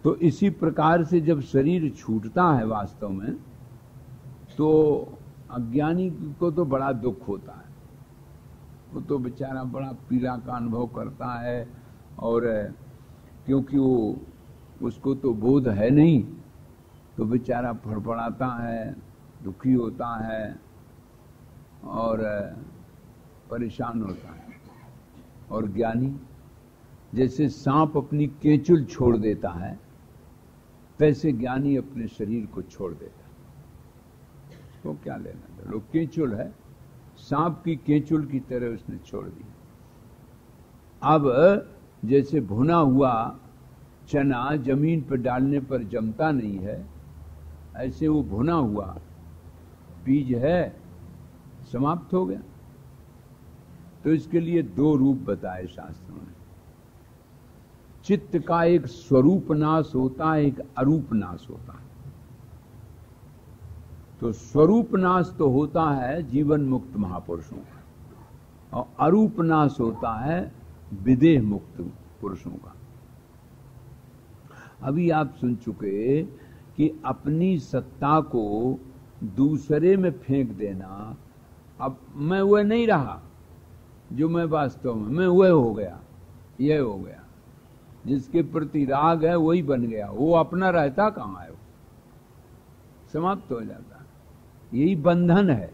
तो इसी प्रकार से जब शरीर छूटता है वास्तव में, तो अज्ञानी को तो बड़ा दुख होता है। वो तो बेचारा बड़ा पीड़ा का अनुभव करता है, और क्योंकि वो उसको तो बोध है नहीं, तो बेचारा फड़फड़ाता है, दुखी होता है और परेशान होता है। और ज्ञानी जैसे सांप अपनी केंचुल छोड़ देता है, वैसे ज्ञानी अपने शरीर को छोड़ देता है। उसको क्या लेना, लोग केंचुल है, सांप की केंचुल की तरह उसने छोड़ दी। अब जैसे भुना हुआ चना जमीन पर डालने पर जमता नहीं है, ऐसे वो भुना हुआ बीज है, समाप्त हो गया। तो इसके लिए दो रूप बताए शास्त्रों ने। चित्त का एक स्वरूप नाश होता है, एक अरूप नाश होता है। तो स्वरूप नाश तो होता है जीवन मुक्त महापुरुषों का, और अरूप नाश होता है विदेह मुक्त पुरुषों का। अभी आप सुन चुके कि अपनी सत्ता को दूसरे में फेंक देना, अब मैं वह नहीं रहा जो मैं वास्तव में, मैं वह हो गया, यह हो गया। जिसके प्रति राग है वही बन गया, वो अपना रहता कहाँ है, वो समाप्त हो जाता है। यही बंधन है।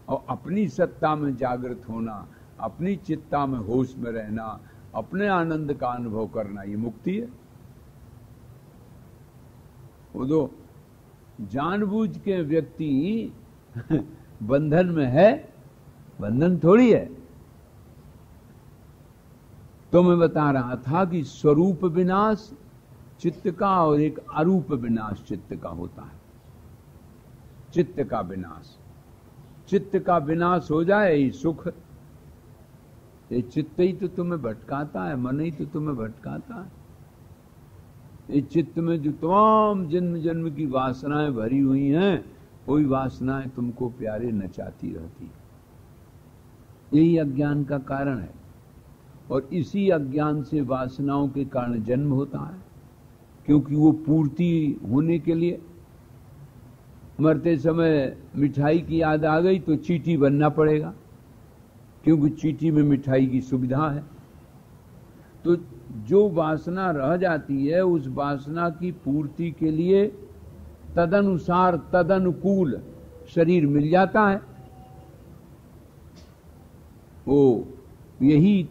और अपनी सत्ता में जागृत होना, अपनी चित्ता में होश में रहना, अपने आनंद का अनुभव करना, ये मुक्ति है। वो तो जानबूझ के व्यक्ति बंधन में है, बंधन थोड़ी है। तो मैं बता रहा था कि स्वरूप विनाश चित्त का और एक अरूप विनाश चित्त का होता है। चित्त का विनाश, चित्त का विनाश हो जाए ही सुख। ये चित्त ही तो तुम्हें भटकाता है, मन ही तो तुम्हें भटकाता है। इस चित्त में जो तमाम जन्म जन्म की वासनाएं भरी हुई हैं, वही वासनाएं तुमको प्यारे नचाती रहती। यही अज्ञान का कारण है। और इसी अज्ञान से वासनाओं के कारण जन्म होता है, क्योंकि वो पूर्ति होने के लिए मरते समय मिठाई की याद आ गई तो चींटी बनना पड़ेगा, क्योंकि चींटी में मिठाई की सुविधा है। तो जो वासना रह जाती है, उस वासना की पूर्ति के लिए तदनुसार तदनुकूल शरीर मिल जाता है। वो यही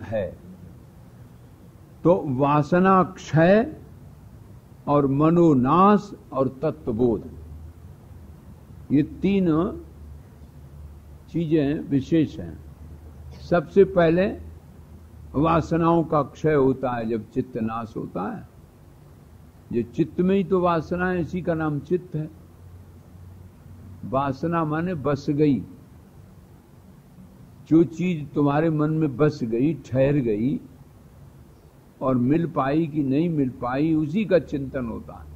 है। तो वासना क्षय और मनोनाश और तत्वबोध, ये तीन चीजें विशेष हैं। सबसे पहले वासनाओं का क्षय होता है जब चित्त नाश होता है। जो चित्त में ही तो वासना है, इसी का नाम चित्त है। वासना माने बस गई, जो चीज तुम्हारे मन में बस गई, ठहर गई, और मिल पाई कि नहीं मिल पाई, उसी का चिंतन होता है।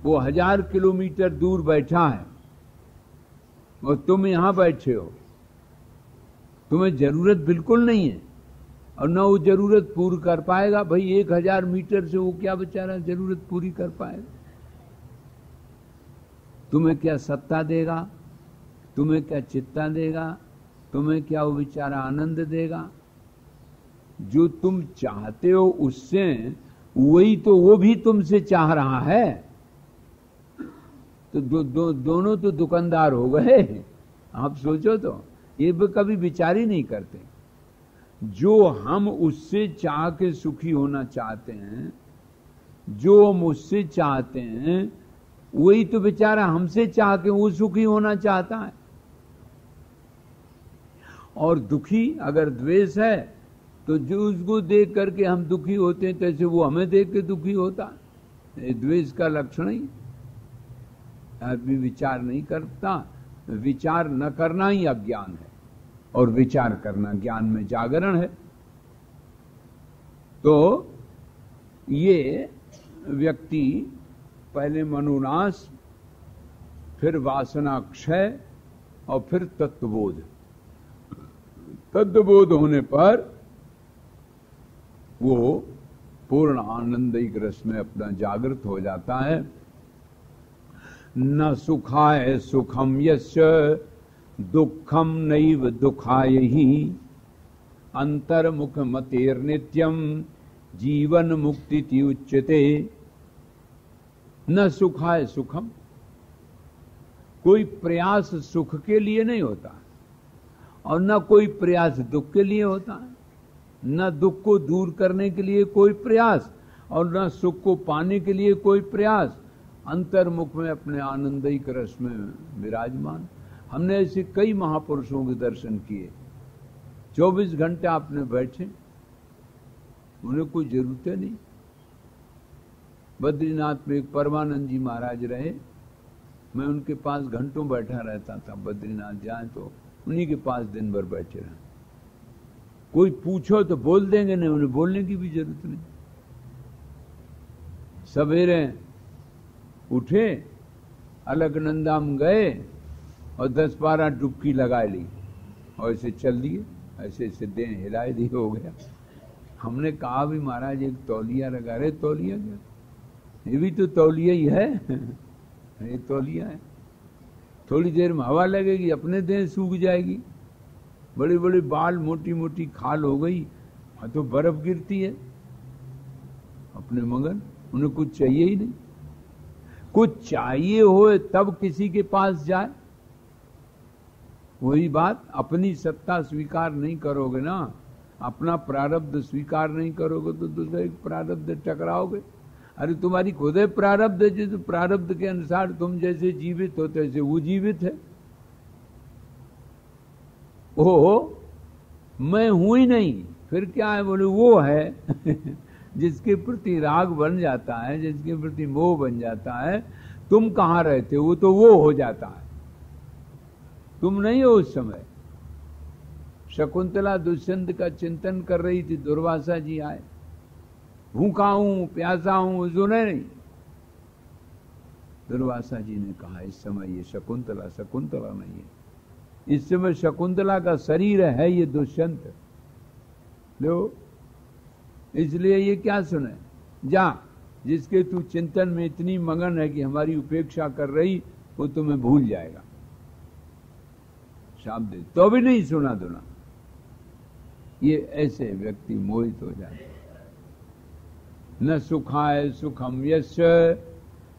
वो 1000 किलोमीटर दूर बैठा है और तुम यहां बैठे हो, तुम्हें जरूरत बिल्कुल नहीं है, और न वो जरूरत पूरी कर पाएगा। भाई 1000 मीटर से वो क्या बेचारा जरूरत पूरी कर पाएगा? तुम्हें क्या सत्ता देगा, तुम्हें क्या चित्ता देगा, तुम्हें क्या वो बेचारा आनंद देगा? जो तुम चाहते हो उससे वही तो वो भी तुमसे चाह रहा है। तो दोनों तो दुकानदार हो गए। आप सोचो तो, ये कभी विचार ही नहीं करते। जो हम उससे चाह के सुखी होना चाहते हैं, जो हम उससे चाहते हैं, वही तो बेचारा हमसे चाह के वो सुखी होना चाहता है। और दुखी अगर द्वेष है, तो जो उसको देख करके हम दुखी होते हैं, तैसे वो हमें देख के दुखी होता है। द्वेष का लक्षण ही आदमी विचार नहीं करता। विचार न करना ही अज्ञान है, और विचार करना ज्ञान में जागरण है। तो ये व्यक्ति पहले मनोनाश, फिर वासना क्षय, और फिर तत्वबोध। तत्वबोध होने पर वो पूर्ण आनंदिक रस में अपना जागृत हो जाता है। न सुखाय सुखम यस्य दुखम नैव दुखाय ही अंतर्मुख मतेर नित्यम जीवन मुक्ति उच्यते। न सुखाय सुखम, कोई प्रयास सुख के लिए नहीं होता और न कोई प्रयास दुख के लिए होता है। न दुख को दूर करने के लिए कोई प्रयास और न सुख को पाने के लिए कोई प्रयास। अंतर्मुख में अपने आनंदिक रस में विराजमान। हमने ऐसे कई महापुरुषों के दर्शन किए। 24 घंटे आपने बैठे, उन्हें कोई जरूरत नहीं। बद्रीनाथ में एक परमानंद जी महाराज रहे, मैं उनके पास घंटों बैठा रहता था। बद्रीनाथ जाए तो उन्हीं के पास दिन भर बैठे रहे। कोई पूछो तो बोल देंगे, नहीं उन्हें बोलने की भी जरूरत नहीं। सवेरे उठे, अलकनंदा में गए और 10-12 डुबकी लगा ली और ऐसे चल दिए, ऐसे ऐसे देह हिलाए दिए, हो गया। हमने कहा भी महाराज एक तौलिया लगा रहे। तौलिया क्या, ये भी तो तौलिया ही है। ये तौलिया है, थोड़ी देर में हवा लगेगी, अपने देह सूख जाएगी। बड़ी बड़ी बाल, मोटी मोटी खाल हो गई, तो बर्फ गिरती है अपने मगन। उन्हें कुछ चाहिए ही नहीं। कुछ चाहिए हो तब किसी के पास जाए। वही बात, अपनी सत्ता स्वीकार नहीं करोगे ना, अपना प्रारब्ध स्वीकार नहीं करोगे तो दूसरे प्रारब्ध टकराओगे। अरे तुम्हारी खुद है प्रारब्ध, जिस प्रारब्ध के अनुसार तुम जैसे जीवित हो तैसे वो जीवित है। ओ मैं हूं ही नहीं, फिर क्या है? बोले वो है। जिसके प्रति राग बन जाता है, जिसके प्रति मोह बन जाता है, तुम कहां रहते हो? तो वो हो जाता है, तुम नहीं हो उस समय। शकुंतला दुष्यंत का चिंतन कर रही थी, दुर्वासा जी आए। भूखा हूं, प्यासा हूं, सुने नहीं। दुर्वासा जी ने कहा इस समय ये शकुंतला शकुंतला नहीं है, इस समय शकुंतला का शरीर है ये दुष्यंत। लो, इसलिए ये क्या सुने, जा, जिसके तू चिंतन में इतनी मगन है कि हमारी उपेक्षा कर रही, वो तुम्हें भूल जाएगा। शाप दे, तो भी नहीं सुना दुना। ये ऐसे व्यक्ति मोहित हो जाते। न सुखाय सुखम यस्य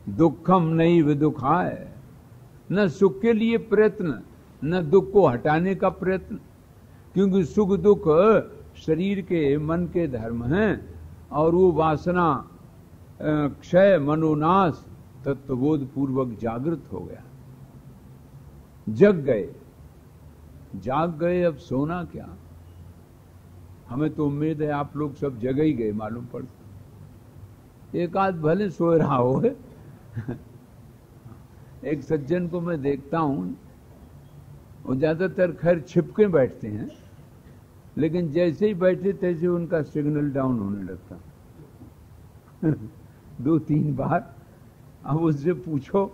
दुखम नैव दुखाय। न सुख के लिए प्रयत्न, न दुख को हटाने का प्रयत्न, क्योंकि सुख दुख शरीर के, मन के धर्म हैं और वो वासना क्षय, मनोनाश तत्वबोध पूर्वक जागृत हो गया। जग गए, जाग गए, अब सोना क्या। हमें तो उम्मीद है आप लोग सब जग ही गए मालूम पड़ता। एक आध भले सो रहा हो। एक सज्जन को मैं देखता हूं, वो ज्यादातर खैर छिपके बैठते हैं, लेकिन जैसे ही बैठे तैसे उनका सिग्नल डाउन होने लगता। 2-3 बार। अब उससे पूछो,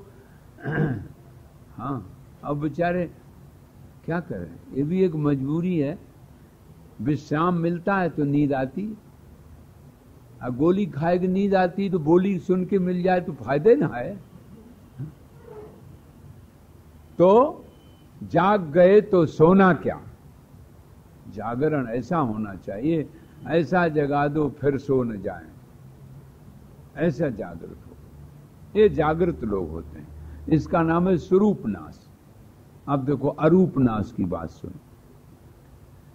हाँ, अब बेचारे क्या करें, ये भी एक मजबूरी है। विश्राम मिलता है तो नींद आती, और गोली खाएगी नींद आती, तो बोली सुन के मिल जाए तो फायदे ना है। तो जाग गए तो सोना क्या। जागरण ऐसा होना चाहिए, ऐसा जगा दो फिर सो न जाए, ऐसा जागृत हो। ये जागृत लोग होते हैं, इसका नाम है स्वरूप नाश। अब देखो अरूप नाश की बात सुनो।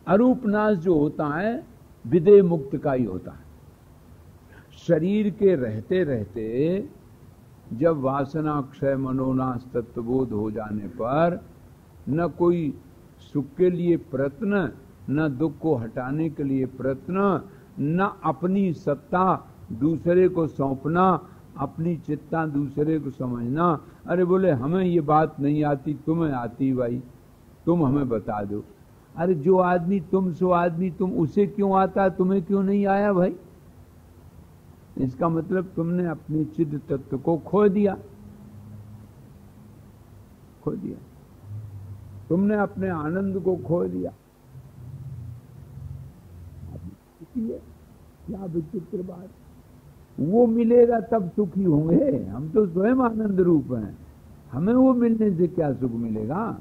अरूप नाश जो होता है विदेह मुक्त का ही होता है। शरीर के रहते रहते जब वासना क्षय, मनोनाश तत्वबोध हो जाने पर न कोई सुख के लिए प्रयत्न, न दुख को हटाने के लिए प्रयत्न, न अपनी सत्ता दूसरे को सौंपना, अपनी चित्ता दूसरे को समझना। अरे बोले हमें ये बात नहीं आती, तुम्हें आती भाई, तुम हमें बता दो। अरे जो आदमी तुम, सो आदमी तुम, उसे क्यों आता, तुम्हें क्यों नहीं आया भाई? इसका मतलब तुमने अपनी चिद तत्व को खो दिया, खो दिया, तुमने अपने आनंद को खो दिया। इसलिए क्या विचित्र बात। वो मिलेगा तब सुखी होंगे। हम तो स्वयं आनंद रूप हैं, हमें वो मिलने से क्या सुख मिलेगा।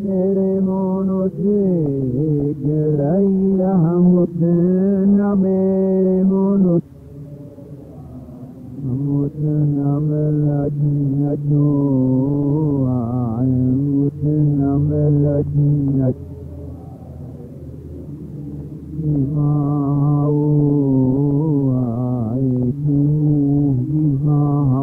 मेरे मोनो से गिरैया मुतन मेरे मोनो मुतन मलजो आय मुतन मलजो विवाह आए तू विवाह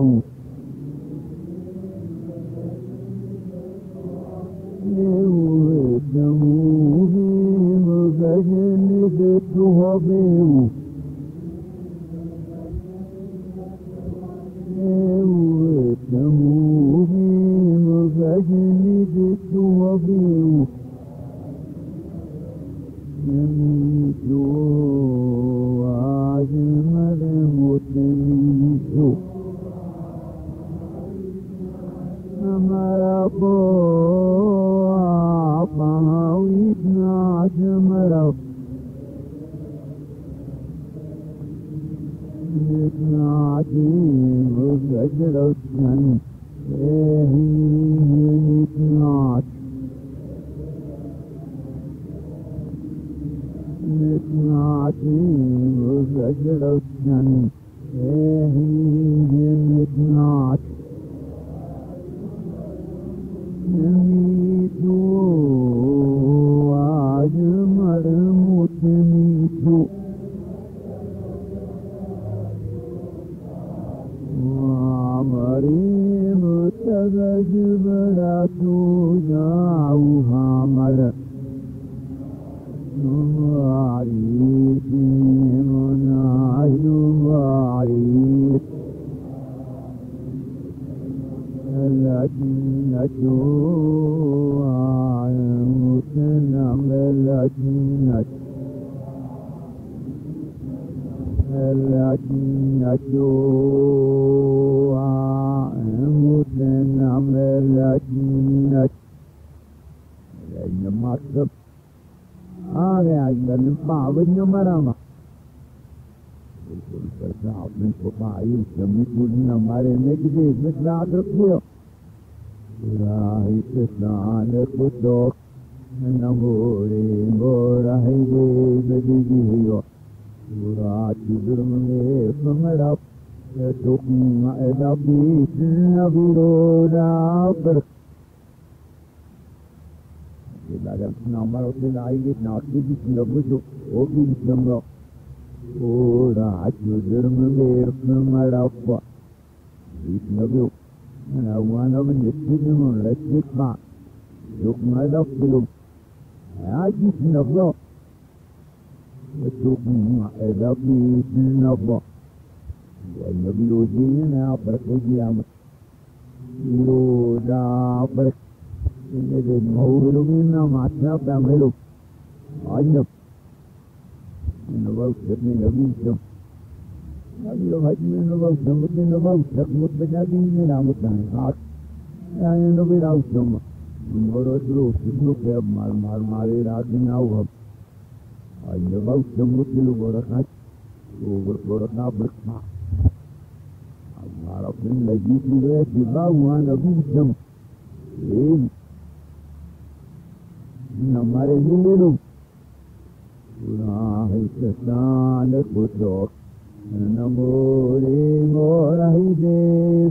नमो रे मोरहि दे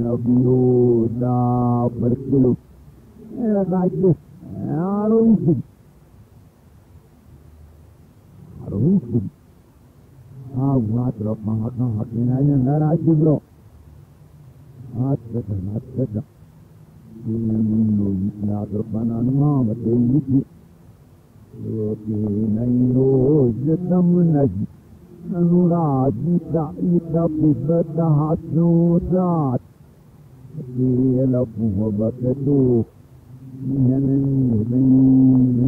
Nabi Yoda berkelu. Baca Arun. Buat roh mahat nanya narasi bro. Ada. Ini nak terpanan mah betul ini. Oke, nairo jetam naji. Anuradi tak ita pibat nurat. Dia buat itu.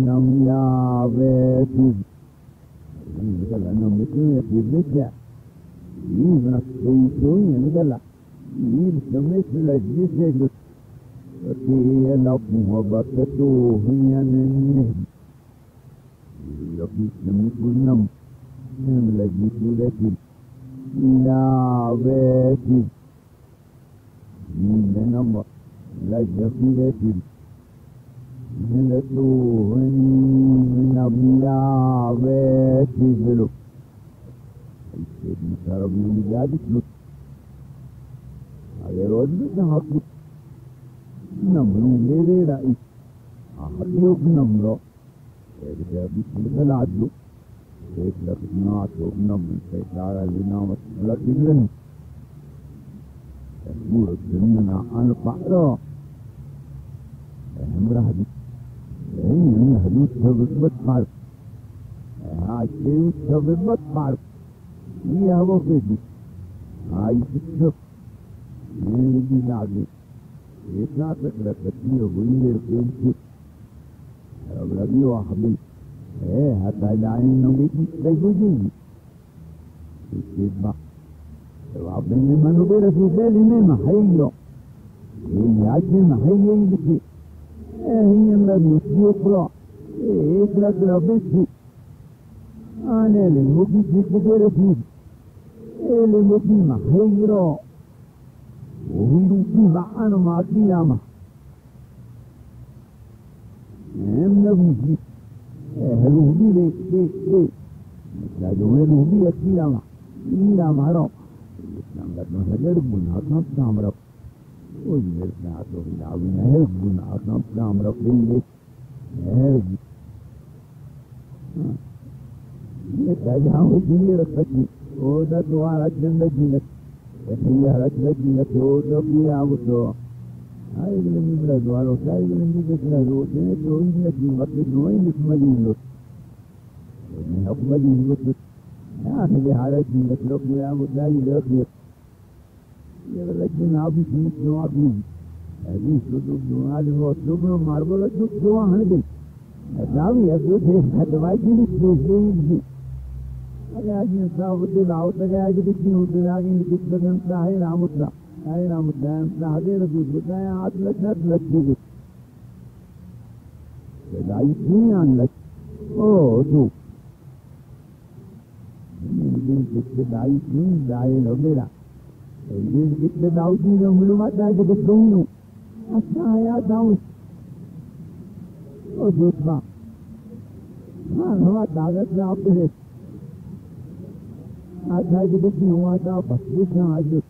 Nam ya betul. Kalau nam itu ya. Ini nak itu yang adalah. Ini semestinya lagi sejuk. Dia buat itu yang Lebih enam lagi lagi ila beti ini nama lagi lagi ini tu ini nama beti dulu ini cara menjadi dulu agar orang tu aku nama ini dah aku nama Dia bisa lalu, saya nak nak saya lina masalah ini. Semua dunia anak pakro, hamrah di, ini hadut sebut par, itu sebut par, ini apa itu? Itu ini lagi, itu nak terkecil boleh terkecil. Lagi wahbi, hatta lain nabi terjadi. Sebab, sebab ini manusia Rasulullah ini mahayyo, ini aja mahayyo ini. Ini adalah muslim pula, ini adalah besi. Ane le mukti sebagai Rasul, ini mukti mahayyo. Wujud bahan mati nama. Nabi, Nabi le, lalu Nabi asyama, ini ramah. Nampak macam guna tak ramah. Oh, ini nak tu, lalu ni guna tak ramah. Ini, ini sahaja ini rakyat. Oh, dah tua rakyat lagi. Ini rakyat lagi. Oh, dah punya awak. Hai ini berdoa, saya ini berdoa. Ini tu ini lagi macam doa ini semua. Ini apa lagi ini? Ya, ini hari ini kita punya muda ini lagi. Ia lagi nabi semua nabi. Ini sudah doa lewat doa marble itu doa hari. Nabi itu ada lagi ini. Ada yang tahu tu tahu, ada yang tidak lagi kita kan tahu ramutlah. Ay Ramadan, lahir Rasul saya atlet lagi. Sedai nian lagi. Oh tu. Ini sedai ni dai lobera. Ini kita tahu ni belum ada jadi dulu. Saya tahu. Oh tu bah. Nama dagat apa ni? Ada jadi semua tahu pasti sahaja.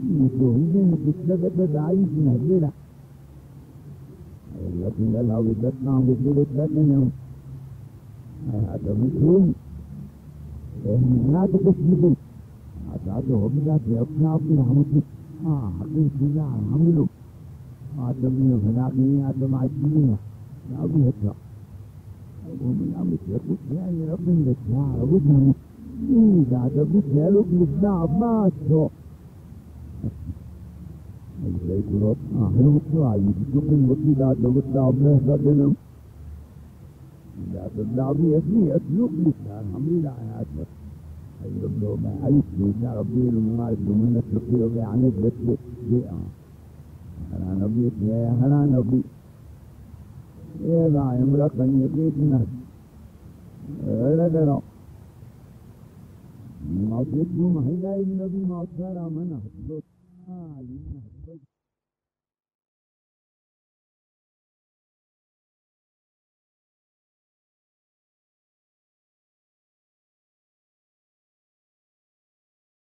Itu ini kita kata dah ini ada lah. Allah tinggal awet datang betul datang. Ada mungkin. Nak terkesima. Ada hobi dah siapa hamil. Aku sudah hamil. Ada ni hendak ni ada macam ni. Nabi itu. Aku mengambil sebut dia ni apa ni dah. Aku ni. Ini dah ada bukan lu dah masuk. Ay kurot, ano ko ay dukong mutida dapat dapat sa dinam. Dapat dapat at luklis alhamdulillah ayat. Ay rabbo ma ay ya rabbi al-mal min at-taqwa yani bas bi'a. Ana nabi ya ana nabi. Ya ba imra kan yidna. Ala dara. Ma qulu ma hayya nabi ma sara mana.